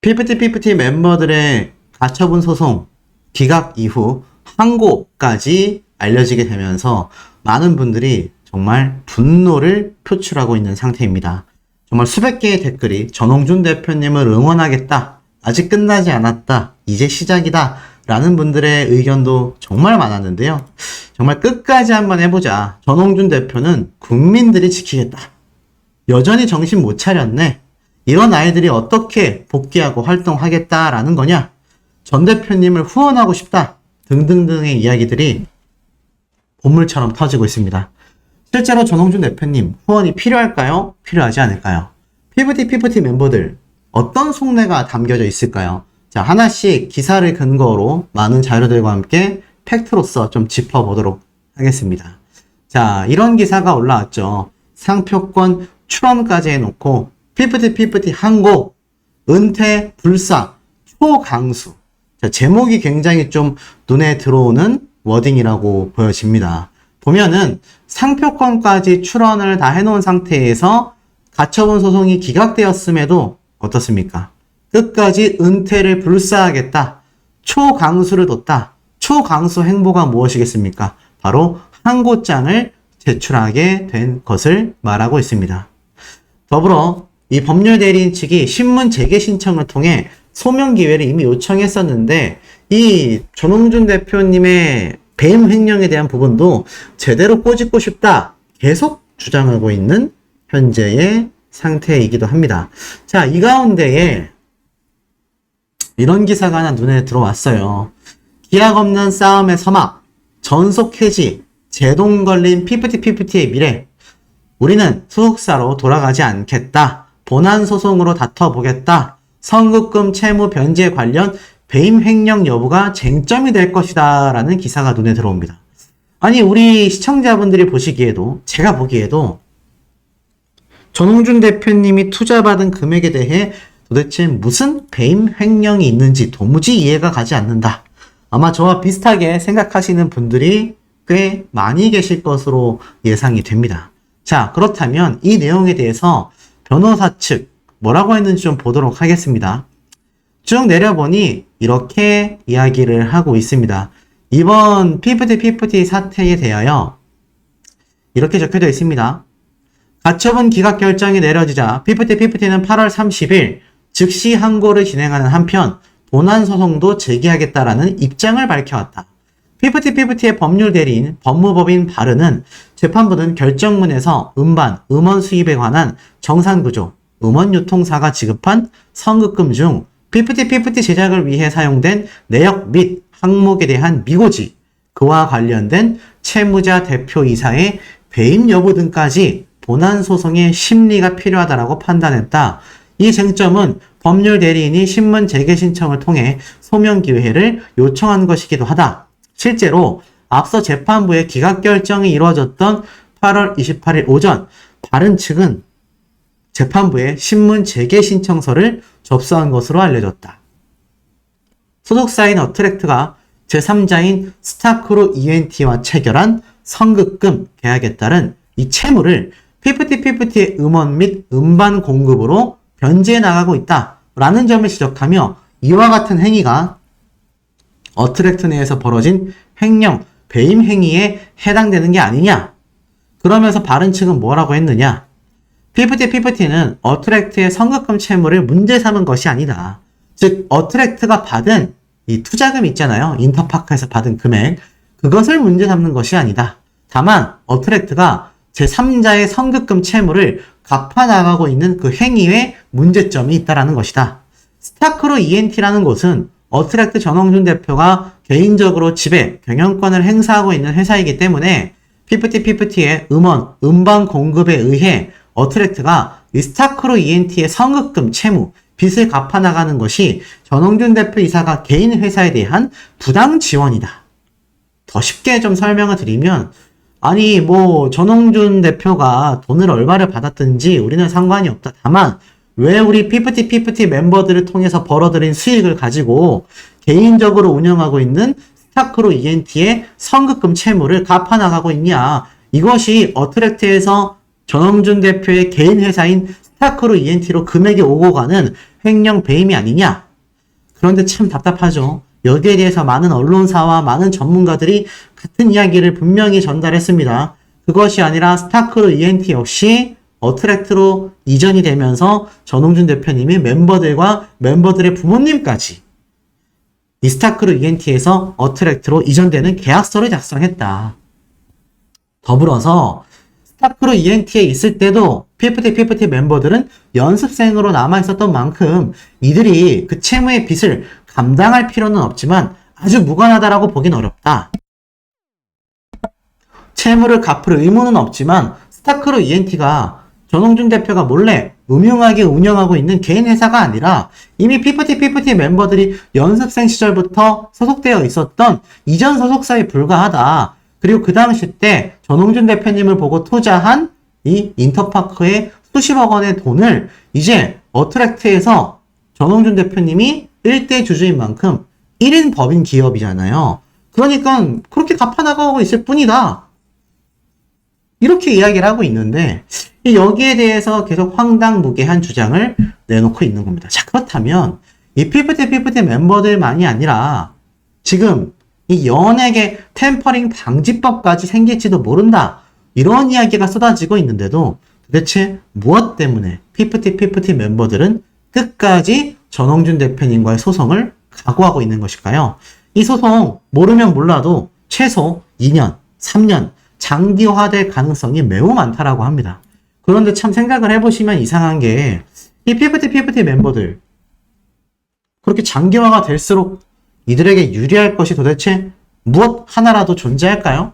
피프티 멤버들의 가처분 소송 기각 이후 항고까지 알려지게 되면서 많은 분들이 정말 분노를 표출하고 있는 상태입니다. 정말 수백 개의 댓글이 전홍준 대표님을 응원하겠다, 아직 끝나지 않았다, 이제 시작이다 라는 분들의 의견도 정말 많았는데요. 정말 끝까지 한번 해보자. 전홍준 대표는 국민들이 지키겠다, 여전히 정신 못 차렸네, 이런 아이들이 어떻게 복귀하고 활동하겠다라는 거냐, 전 대표님을 후원하고 싶다 등등등의 이야기들이 본물처럼 터지고 있습니다. 실제로 전홍준 대표님 후원이 필요할까요? 필요하지 않을까요? 피프티 멤버들 어떤 속내가 담겨져 있을까요? 자, 하나씩 기사를 근거로 많은 자료들과 함께 팩트로서 좀 짚어보도록 하겠습니다. 자, 이런 기사가 올라왔죠. 상표권 출원까지 해놓고 피프티 항고, 은퇴 불사, 초강수. 자, 제목이 굉장히 좀 눈에 들어오는 워딩이라고 보여집니다. 보면은 상표권까지 출원을 다 해놓은 상태에서 가처분 소송이 기각되었음에도 어떻습니까? 끝까지 은퇴를 불사하겠다, 초강수를 뒀다. 초강수 행보가 무엇이겠습니까? 바로 항고장을 제출하게 된 것을 말하고 있습니다. 더불어 이 법률 대리인 측이 신문 재개 신청을 통해 소명 기회를 이미 요청했었는데 이 전홍준 대표님의 배임 횡령에 대한 부분도 제대로 꼬집고 싶다 계속 주장하고 있는 현재의 상태이기도 합니다. 자, 이 가운데에 이런 기사가 하나 눈에 들어왔어요. 기약 없는 싸움의 서막, 전속 해지, 제동 걸린 피프티의 미래. 우리는 소속사로 돌아가지 않겠다. 본안 소송으로 다퉈보겠다. 선급금 채무 변제 관련 배임 횡령 여부가 쟁점이 될 것이다 라는 기사가 눈에 들어옵니다. 아니, 우리 시청자분들이 보시기에도, 제가 보기에도 전홍준 대표님이 투자받은 금액에 대해 도대체 무슨 배임 횡령이 있는지 도무지 이해가 가지 않는다. 아마 저와 비슷하게 생각하시는 분들이 꽤 많이 계실 것으로 예상이 됩니다. 자, 그렇다면 이 내용에 대해서 변호사 측 뭐라고 했는지 좀 보도록 하겠습니다. 쭉 내려보니 이렇게 이야기를 하고 있습니다. 이번 피프티 사태에 대하여 이렇게 적혀져 있습니다. 가처분 기각 결정이 내려지자 피프티는 8월 30일 즉시 항고를 진행하는 한편 본안 소송도 제기하겠다라는 입장을 밝혀왔다. 피프티의 법률 대리인 법무법인 바르는 재판부는 결정문에서 음원 수입에 관한 정산구조, 음원유통사가 지급한 선급금 중 피프티 제작을 위해 사용된 내역 및 항목에 대한 미고지, 그와 관련된 채무자 대표이사의 배임 여부 등까지 본안 소송의 심리가 필요하다라고 판단했다. 이 쟁점은 법률 대리인이 신문 재개 신청을 통해 소명 기회를 요청한 것이기도 하다. 실제로 앞서 재판부의 기각 결정이 이루어졌던 8월 28일 오전 바른 측은 재판부에 신문 재개 신청서를 접수한 것으로 알려졌다. 소속사인 어트랙트가 제3자인 스타크로 ENT와 체결한 선급금 계약에 따른 이 채무를 피프티의 음원 및 음반 공급으로 변제해 나가고 있다라는 점을 지적하며 이와 같은 행위가 어트랙트 내에서 벌어진 횡령, 배임 행위에 해당되는 게 아니냐? 그러면서 바른 측은 뭐라고 했느냐? 피프티는 어트랙트의 선급금 채무를 문제 삼은 것이 아니다. 즉, 어트랙트가 받은 이 투자금 있잖아요. 인터파크에서 받은 금액, 그것을 문제 삼는 것이 아니다. 다만 어트랙트가 제3자의 선급금 채무를 갚아나가고 있는 그 행위에 문제점이 있다라는 것이다. 스타크로 ENT라는 곳은 어트랙트 전홍준 대표가 개인적으로 지배, 경영권을 행사하고 있는 회사이기 때문에 피프티의 음원, 음반 공급에 의해 어트랙트가 이 스타크로 ENT의 선급금 채무, 빚을 갚아나가는 것이 전홍준 대표 이사가 개인 회사에 대한 부당 지원이다. 더 쉽게 좀 설명을 드리면, 아니 뭐 전홍준 대표가 돈을 얼마를 받았든지 우리는 상관이 없다. 다만 왜 우리 피프티 멤버들을 통해서 벌어들인 수익을 가지고 개인적으로 운영하고 있는 스타크로 ENT의 선급금 채무를 갚아나가고 있냐. 이것이 어트랙트에서 전홍준 대표의 개인 회사인 스타크로 ENT로 금액이 오고 가는 횡령 배임이 아니냐? 그런데 참 답답하죠. 여기에 대해서 많은 언론사와 많은 전문가들이 같은 이야기를 분명히 전달했습니다. 그것이 아니라 스타크로 ENT 역시 어트랙트로 이전이 되면서 전홍준 대표님이 멤버들과 멤버들의 부모님까지 이 스타크로 ENT에서 어트랙트로 이전되는 계약서를 작성했다. 더불어서 스타크로 ENT에 있을 때도 PFT 멤버들은 연습생으로 남아있었던 만큼 이들이 그 채무의 빚을 감당할 필요는 없지만 아주 무관하다라고 보긴 어렵다. 채무를 갚을 의무는 없지만 스타크로 ENT가 전홍준 대표가 몰래 음흉하게 운영하고 있는 개인 회사가 아니라 이미 PFT 멤버들이 연습생 시절부터 소속되어 있었던 이전 소속사에 불과하다. 그리고 그 당시 때 전홍준 대표님을 보고 투자한 이 인터파크의 수십억 원의 돈을 이제 어트랙트에서 전홍준 대표님이 1대 주주인 만큼 1인 법인 기업이잖아요. 그러니까 그렇게 갚아나가고 있을 뿐이다. 이렇게 이야기를 하고 있는데 여기에 대해서 계속 황당무계한 주장을 내놓고 있는 겁니다. 자, 그렇다면 이 PFT 멤버들만이 아니라 지금 이 연예계 템퍼링 방지법까지 생길지도 모른다. 이런 이야기가 쏟아지고 있는데도 도대체 무엇 때문에 PFT 멤버들은 끝까지 전홍준 대표님과의 소송을 각오하고 있는 것일까요? 이 소송 모르면 몰라도 최소 2년, 3년 장기화될 가능성이 매우 많다라고 합니다. 그런데 참 생각을 해보시면 이상한 게 이 PFT 멤버들 그렇게 장기화가 될수록 이들에게 유리할 것이 도대체 무엇 하나라도 존재할까요?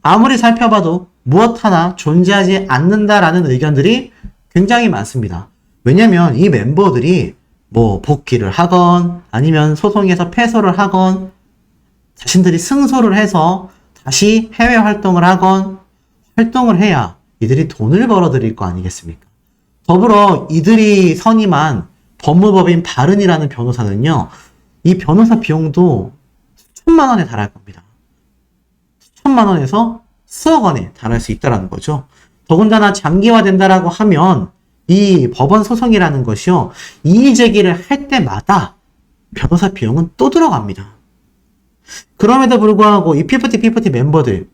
아무리 살펴봐도 무엇 하나 존재하지 않는다라는 의견들이 굉장히 많습니다. 왜냐면 이 멤버들이 뭐 복귀를 하건 아니면 소송에서 패소를 하건 자신들이 승소를 해서 다시 해외 활동을 하건 활동을 해야 이들이 돈을 벌어들일 거 아니겠습니까? 더불어 이들이 선임한 법무법인 바른이라는 변호사는요. 이 변호사 비용도 수천만 원에 달할 겁니다. 수천만 원에서 수억 원에 달할 수 있다는 거죠. 더군다나 장기화된다라고 하면 이 법원 소송이라는 것이요. 이의 제기를 할 때마다 변호사 비용은 또 들어갑니다. 그럼에도 불구하고 이 PFT 멤버들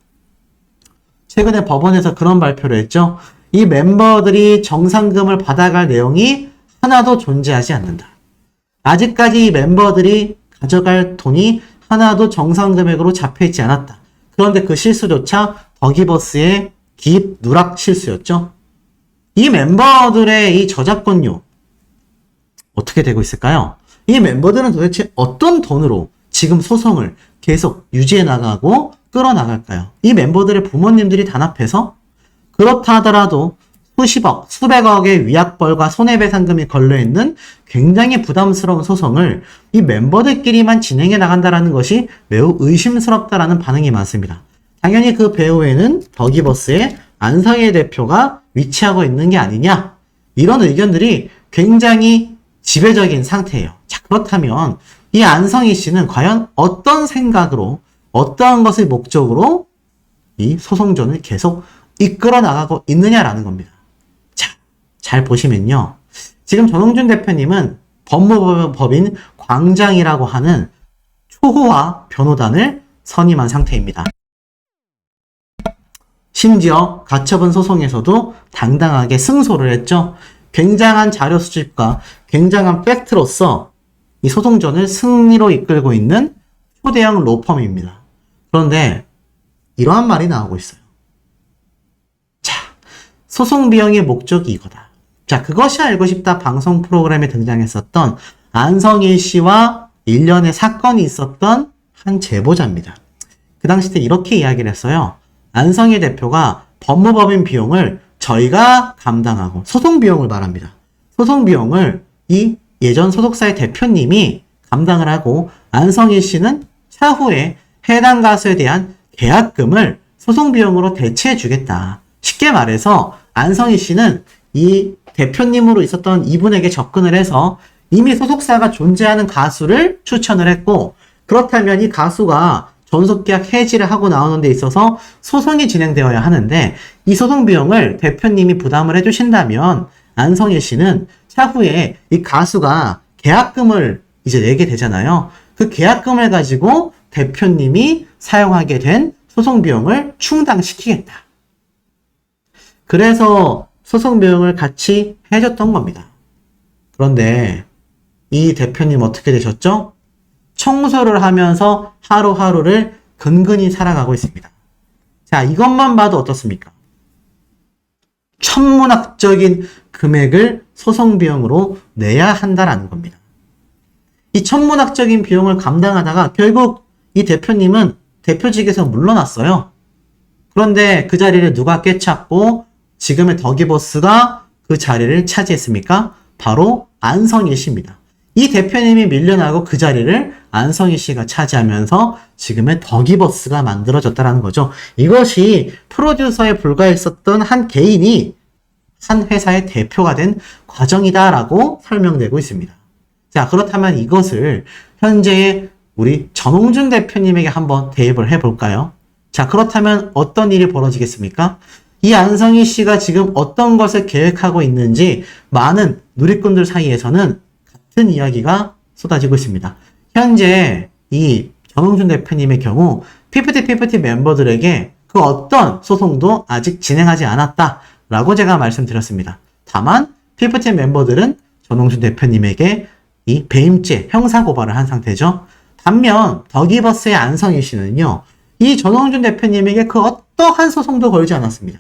최근에 법원에서 그런 발표를 했죠. 이 멤버들이 정상금을 받아갈 내용이 하나도 존재하지 않는다. 아직까지 이 멤버들이 가져갈 돈이 하나도 정상금액으로 잡혀있지 않았다. 그런데 그 실수조차 더기버스의 기입 누락 실수였죠. 이 멤버들의 이 저작권료 어떻게 되고 있을까요? 이 멤버들은 도대체 어떤 돈으로 지금 소송을 계속 유지해 나가고 끌어나갈까요? 이 멤버들의 부모님들이 단합해서 그렇다 하더라도 수십억, 수백억의 위약벌과 손해배상금이 걸려있는 굉장히 부담스러운 소송을 이 멤버들끼리만 진행해 나간다는 것이 매우 의심스럽다라는 반응이 많습니다. 당연히 그 배후에는 더기버스의 안성일 대표가 위치하고 있는 게 아니냐 이런 의견들이 굉장히 지배적인 상태예요. 자, 그렇다면 이 안성희 씨는 과연 어떤 생각으로 어떠한 것을 목적으로 이 소송전을 계속 이끌어 나가고 있느냐라는 겁니다. 자, 잘 보시면요. 지금 전홍준 대표님은 법무법인 광장이라고 하는 초호화 변호단을 선임한 상태입니다. 심지어 가처분 소송에서도 당당하게 승소를 했죠. 굉장한 자료 수집과 굉장한 팩트로서 이 소송전을 승리로 이끌고 있는 초대형 로펌입니다. 그런데 이러한 말이 나오고 있어요. 자, 소송 비용의 목적이 이거다. 자, 그것이 알고 싶다 방송 프로그램에 등장했었던 안성일 씨와 일련의 사건이 있었던 한 제보자입니다. 그 당시 때 이렇게 이야기를 했어요. 안성일 대표가 법무법인 비용을 저희가 감당하고 소송 비용을 말합니다. 소송 비용을 이 예전 소속사의 대표님이 감당을 하고 안성일 씨는 차후에 해당 가수에 대한 계약금을 소송 비용으로 대체해 주겠다. 쉽게 말해서 안성일 씨는 이 대표님으로 있었던 이분에게 접근을 해서 이미 소속사가 존재하는 가수를 추천을 했고 그렇다면 이 가수가 전속계약 해지를 하고 나오는 데 있어서 소송이 진행되어야 하는데 이 소송 비용을 대표님이 부담을 해주신다면 안성일 씨는 차후에 이 가수가 계약금을 이제 내게 되잖아요. 그 계약금을 가지고 대표님이 사용하게 된 소송 비용을 충당시키겠다. 그래서 소송 비용을 같이 해줬던 겁니다. 그런데 이 대표님 어떻게 되셨죠? 청소를 하면서 하루하루를 근근히 살아가고 있습니다. 자, 이것만 봐도 어떻습니까? 천문학적인 금액을 소송 비용으로 내야 한다라는 겁니다. 이 천문학적인 비용을 감당하다가 결국 이 대표님은 대표직에서 물러났어요. 그런데 그 자리를 누가 꿰찼고 지금의 덕이버스가 그 자리를 차지했습니까? 바로 안성일 씨입니다. 이 대표님이 밀려나고 그 자리를 안성일 씨가 차지하면서 지금의 덕이버스가 만들어졌다는 거죠. 이것이 프로듀서에 불과했었던 한 개인이 한 회사의 대표가 된 과정이다라고 설명되고 있습니다. 자, 그렇다면 이것을 현재의 우리 전홍준 대표님에게 한번 대입을 해볼까요? 자, 그렇다면 어떤 일이 벌어지겠습니까? 이 안성희 씨가 지금 어떤 것을 계획하고 있는지 많은 누리꾼들 사이에서는 같은 이야기가 쏟아지고 있습니다. 현재 이 전홍준 대표님의 경우 피프티 멤버들에게 그 어떤 소송도 아직 진행하지 않았다라고 제가 말씀드렸습니다. 다만 피프티 멤버들은 전홍준 대표님에게 이 배임죄 형사고발을 한 상태죠. 반면 덕이버스의 안성희 씨는요, 이 전홍준 대표님에게 그 어떠한 소송도 걸지 않았습니다.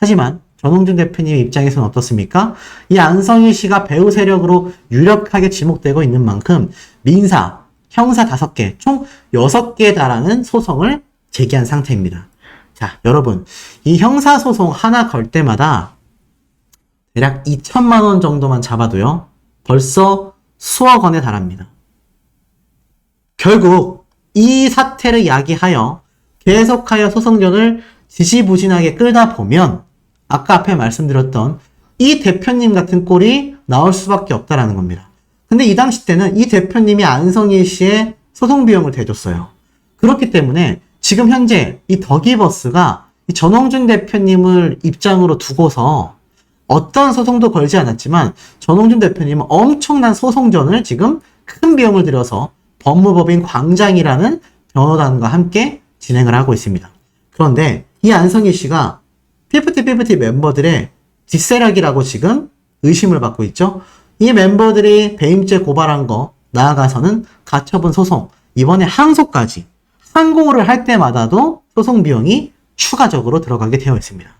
하지만 전홍준 대표님 입장에서는 어떻습니까? 이 안성희 씨가 배우 세력으로 유력하게 지목되고 있는 만큼 민사, 형사 5개, 총 6개에 달하는 소송을 제기한 상태입니다. 자, 여러분, 이 형사소송 하나 걸 때마다 대략 2천만 원 정도만 잡아도요, 벌써 수억 원에 달합니다. 결국 이 사태를 야기하여 계속하여 소송전을 지지부진하게 끌다 보면 아까 앞에 말씀드렸던 이 대표님 같은 꼴이 나올 수밖에 없다라는 겁니다. 근데 이 당시 때는 이 대표님이 안성일 씨의 소송 비용을 대줬어요. 그렇기 때문에 지금 현재 이 덕이버스가 이 전홍준 대표님을 입장으로 두고서 어떤 소송도 걸지 않았지만 전홍준 대표님은 엄청난 소송전을 지금 큰 비용을 들여서 법무법인 광장이라는 변호단과 함께 진행을 하고 있습니다. 그런데 이 안성희 씨가 피프티 멤버들의 뒷세력이라고 지금 의심을 받고 있죠. 이 멤버들이 배임죄 고발한 거 나아가서는 가처분 소송, 이번에 항소까지 항고를 할 때마다도 소송 비용이 추가적으로 들어가게 되어 있습니다.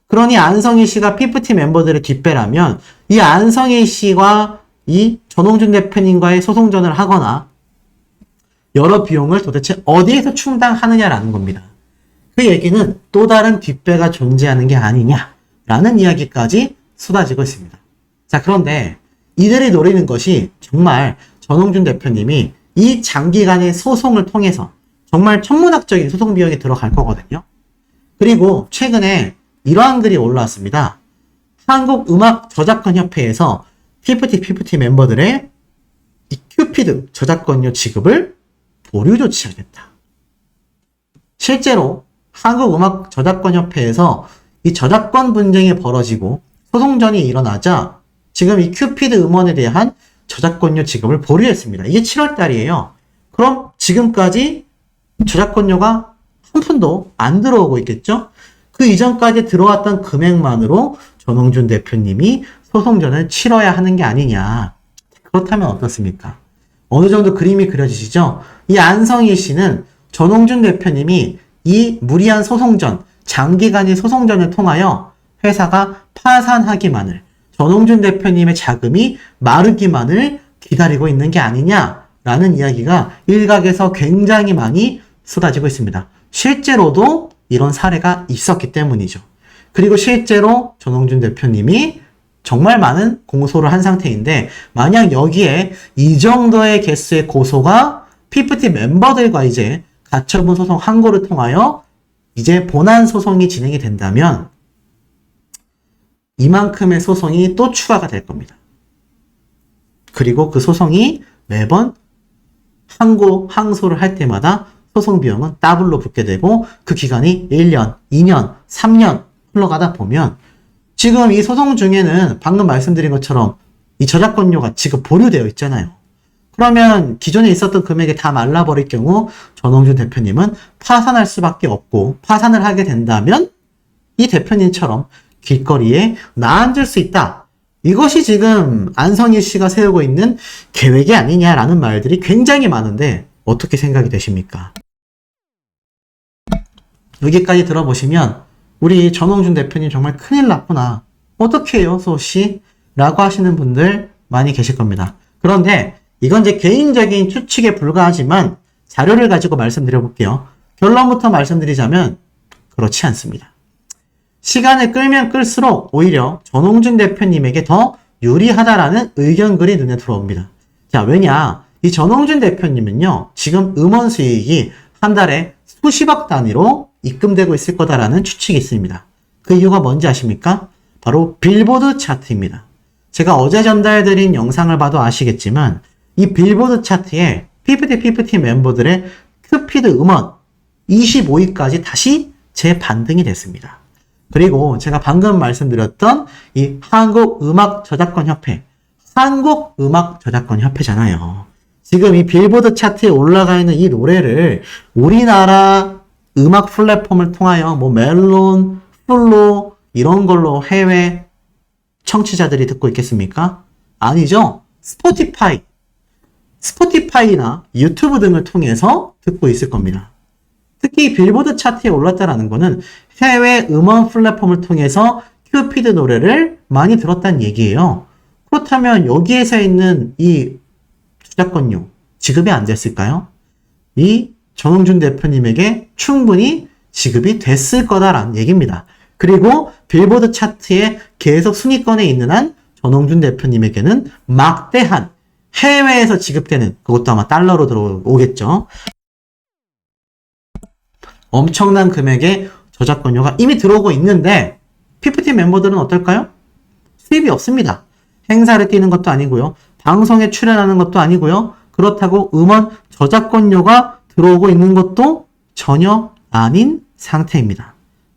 그러니 안성희 씨가 피프티 멤버들의 뒷배라면 이 안성희 씨와 이 전홍준 대표님과의 소송전을 하거나 여러 비용을 도대체 어디에서 충당하느냐라는 겁니다. 그 얘기는 또 다른 뒷배가 존재하는 게 아니냐라는 이야기까지 쏟아지고 있습니다. 자, 그런데 이들이 노리는 것이 정말 전홍준 대표님이 이 장기간의 소송을 통해서 정말 천문학적인 소송 비용이 들어갈 거거든요. 그리고 최근에 이러한 글이 올라왔습니다. 한국음악저작권협회에서 피프티 멤버들의 이 큐피드 저작권료 지급을 보류 조치하겠다. 실제로 한국음악저작권협회에서 이 저작권 분쟁이 벌어지고 소송전이 일어나자 지금 이 큐피드 음원에 대한 저작권료 지급을 보류했습니다. 이게 7월 달이에요. 그럼 지금까지 저작권료가 한 푼도 안 들어오고 있겠죠? 그 이전까지 들어왔던 금액만으로 전홍준 대표님이 소송전을 치러야 하는 게 아니냐. 그렇다면 어떻습니까? 어느 정도 그림이 그려지시죠? 이 안성희 씨는 전홍준 대표님이 이 무리한 소송전, 장기간의 소송전을 통하여 회사가 파산하기만을, 전홍준 대표님의 자금이 마르기만을 기다리고 있는 게 아니냐라는 이야기가 일각에서 굉장히 많이 쏟아지고 있습니다. 실제로도 이런 사례가 있었기 때문이죠. 그리고 실제로 전홍준 대표님이 정말 많은 공소를 한 상태인데 만약 여기에 이 정도의 개수의 고소가 피프티 멤버들과 이제 가처분 소송 항고를 통하여 이제 본안 소송이 진행이 된다면 이만큼의 소송이 또 추가가 될 겁니다. 그리고 그 소송이 매번 항소를 할 때마다 소송 비용은 더블로 붙게 되고 그 기간이 1년, 2년, 3년 흘러가다 보면 지금 이 소송 중에는 방금 말씀드린 것처럼 이 저작권료가 지금 보류되어 있잖아요. 그러면 기존에 있었던 금액이 다 말라버릴 경우 전홍준 대표님은 파산할 수밖에 없고, 파산을 하게 된다면 이 대표님처럼 길거리에 나앉을 수 있다. 이것이 지금 안성희 씨가 세우고 있는 계획이 아니냐라는 말들이 굉장히 많은데 어떻게 생각이 되십니까? 여기까지 들어보시면 우리 전홍준 대표님 정말 큰일 났구나. 어떻게 해요, 소씨? 라고 하시는 분들 많이 계실 겁니다. 그런데 이건 제 개인적인 추측에 불과하지만 자료를 가지고 말씀드려볼게요. 결론부터 말씀드리자면 그렇지 않습니다. 시간을 끌면 끌수록 오히려 전홍준 대표님에게 더 유리하다라는 의견글이 눈에 들어옵니다. 자, 왜냐? 이 전홍준 대표님은요, 지금 음원 수익이 한 달에 수십억 단위로 입금되고 있을 거다라는 추측이 있습니다. 그 이유가 뭔지 아십니까? 바로 빌보드 차트입니다. 제가 어제 전달드린 영상을 봐도 아시겠지만 이 빌보드 차트에 피프티 멤버들의 큐피드 음원 25위까지 다시 재반등이 됐습니다. 그리고 제가 방금 말씀드렸던 이 한국음악저작권협회, 한국음악저작권협회잖아요. 지금 이 빌보드 차트에 올라가 있는 이 노래를 우리나라 음악 플랫폼을 통하여 뭐 멜론, 플로 이런 걸로 해외 청취자들이 듣고 있겠습니까? 아니죠. 스포티파이나 유튜브 등을 통해서 듣고 있을 겁니다. 특히 빌보드 차트에 올랐다라는 것은 해외 음원 플랫폼을 통해서 큐피드 노래를 많이 들었다는 얘기예요. 그렇다면 여기에서 있는 이 저작권료 지급이 안 됐을까요? 이 전홍준 대표님에게 충분히 지급이 됐을 거다라는 얘기입니다. 그리고 빌보드 차트에 계속 순위권에 있는 한 전홍준 대표님에게는 막대한 해외에서 지급되는, 그것도 아마 달러로 들어오겠죠. 엄청난 금액의 저작권료가 이미 들어오고 있는데 피프티 멤버들은 어떨까요? 수입이 없습니다. 행사를 뛰는 것도 아니고요. 방송에 출연하는 것도 아니고요. 그렇다고 음원 저작권료가 들어오고 있는 것도 전혀 아닌 상태입니다.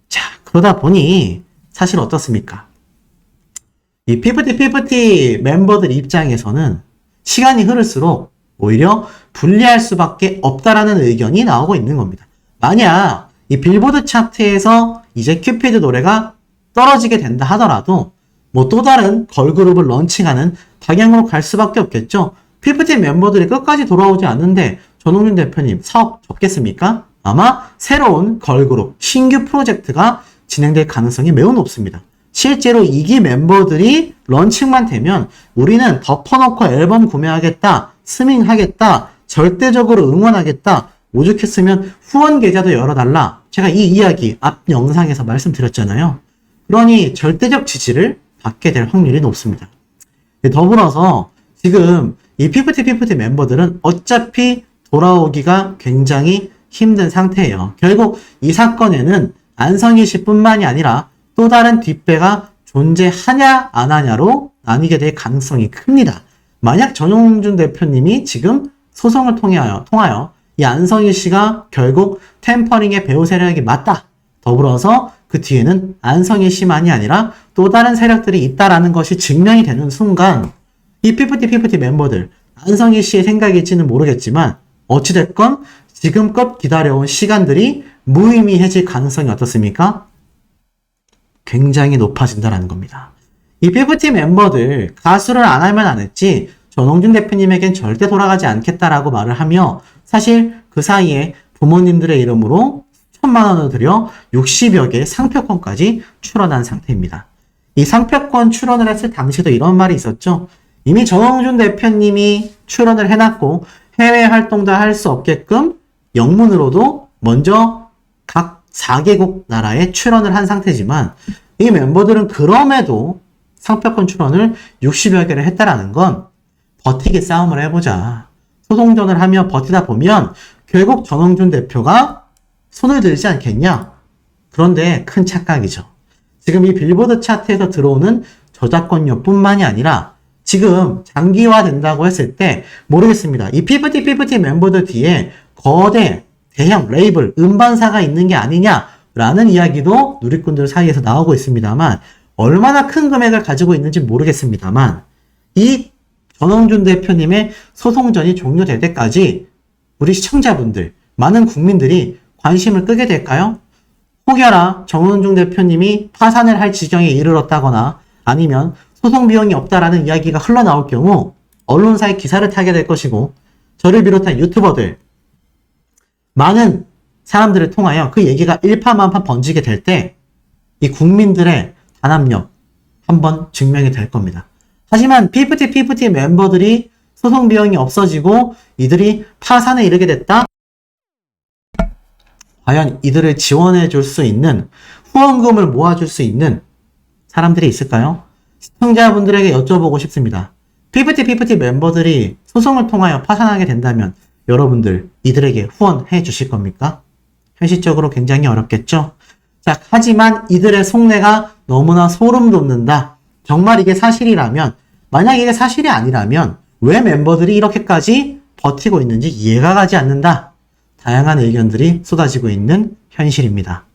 자, 그러다 보니 사실 어떻습니까? 이 피프티 멤버들 입장에서는 시간이 흐를수록 오히려 불리할 수밖에 없다라는 의견이 나오고 있는 겁니다. 만약 이 빌보드 차트에서 이제 큐피드 노래가 떨어지게 된다 하더라도 뭐 또 다른 걸그룹을 런칭하는 방향으로 갈 수밖에 없겠죠. 피프티 멤버들이 끝까지 돌아오지 않는데 전홍준 대표님 사업 접겠습니까? 아마 새로운 걸그룹, 신규 프로젝트가 진행될 가능성이 매우 높습니다. 실제로 2기 멤버들이 런칭만 되면 우리는 덮어놓고 앨범 구매하겠다, 스밍하겠다, 절대적으로 응원하겠다, 오죽했으면 후원 계좌도 열어달라. 제가 이 이야기 앞 영상에서 말씀드렸잖아요. 그러니 절대적 지지를 받게 될 확률이 높습니다. 더불어서 지금 이 피프티 멤버들은 어차피 돌아오기가 굉장히 힘든 상태예요. 결국 이 사건에는 안성희 씨뿐만이 아니라 또 다른 뒷배가 존재하냐 안 하냐로 나뉘게 될 가능성이 큽니다. 만약 전홍준 대표님이 지금 소송을 통하여 이 안성희 씨가 결국 템퍼링의 배후 세력이 맞다. 더불어서 그 뒤에는 안성희 씨만이 아니라 또 다른 세력들이 있다라는 것이 증명이 되는 순간 이 피프티 멤버들, 안성희 씨의 생각일지는 모르겠지만 어찌됐건 지금껏 기다려온 시간들이 무의미해질 가능성이 어떻습니까? 굉장히 높아진다는 겁니다. 이 피프티 멤버들 가수를 안 하면 안 했지 전홍준 대표님에겐 절대 돌아가지 않겠다라고 말을 하며 사실 그 사이에 부모님들의 이름으로 1,000만 원을 들여 60여 개의 상표권까지 출원한 상태입니다. 이 상표권 출원을 했을 당시도 이런 말이 있었죠. 이미 전홍준 대표님이 출원을 해놨고 해외 활동도 할 수 없게끔 영문으로도 먼저 각 4개국 나라에 출원을 한 상태지만 이 멤버들은 그럼에도 상표권 출원을 60여 개를 했다라는 건 버티기 싸움을 해보자. 소송전을 하며 버티다 보면 결국 전홍준 대표가 손을 들지 않겠냐? 그런데 큰 착각이죠. 지금 이 빌보드 차트에서 들어오는 저작권료뿐만이 아니라 지금 장기화 된다고 했을 때 모르겠습니다. 이 피프티 멤버들 뒤에 거대 대형 레이블 음반사가 있는 게 아니냐라는 이야기도 누리꾼들 사이에서 나오고 있습니다만 얼마나 큰 금액을 가지고 있는지 모르겠습니다만 이 전홍준 대표님의 소송전이 종료될 때까지 우리 시청자분들, 많은 국민들이 관심을 끄게 될까요? 혹여나 정은중 대표님이 파산을 할 지경에 이르렀다거나 아니면 소송 비용이 없다라는 이야기가 흘러나올 경우 언론사의 기사를 타게 될 것이고 저를 비롯한 유튜버들, 많은 사람들을 통하여 그 얘기가 일파만파 번지게 될 때 이 국민들의 단합력 한번 증명이 될 겁니다. 하지만 피프티 멤버들이 소송 비용이 없어지고 이들이 파산에 이르게 됐다? 과연 이들을 지원해 줄 수 있는, 후원금을 모아줄 수 있는 사람들이 있을까요? 시청자분들에게 여쭤보고 싶습니다. 피프티 멤버들이 소송을 통하여 파산하게 된다면 여러분들 이들에게 후원해 주실 겁니까? 현실적으로 굉장히 어렵겠죠? 자, 하지만 이들의 속내가 너무나 소름 돋는다. 정말 이게 사실이라면, 만약 이게 사실이 아니라면 왜 멤버들이 이렇게까지 버티고 있는지 이해가 가지 않는다. 다양한 의견들이 쏟아지고 있는 현실입니다.